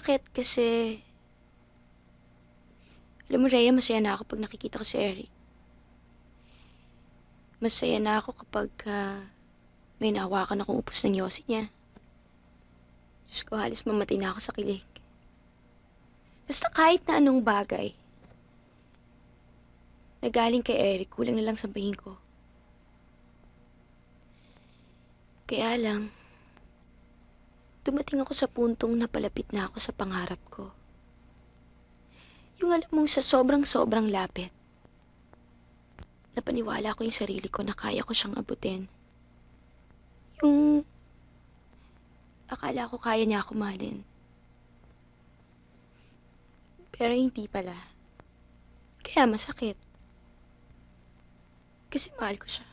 masakit kasi... Alam mo, Rhea, masaya na ako pag nakikita ko si Eric. Masaya na ako kapag may nahawakan akong upos ng yosi niya. Diyos ko, halos mamatay na ako sa kilig. Basta kahit na anong bagay na galing kay Eric, kulang na lang sabihin ko. Kaya lang, dumating ako sa puntong napalapit na ako sa pangarap ko. Yung alam mong sa sobrang lapit, napaniwala ko yung sarili ko na kaya ko siyang abutin. Yung akala ko kaya niya ako mahalin. Pero hindi pala. Kaya masakit. Kasi mahal ko siya.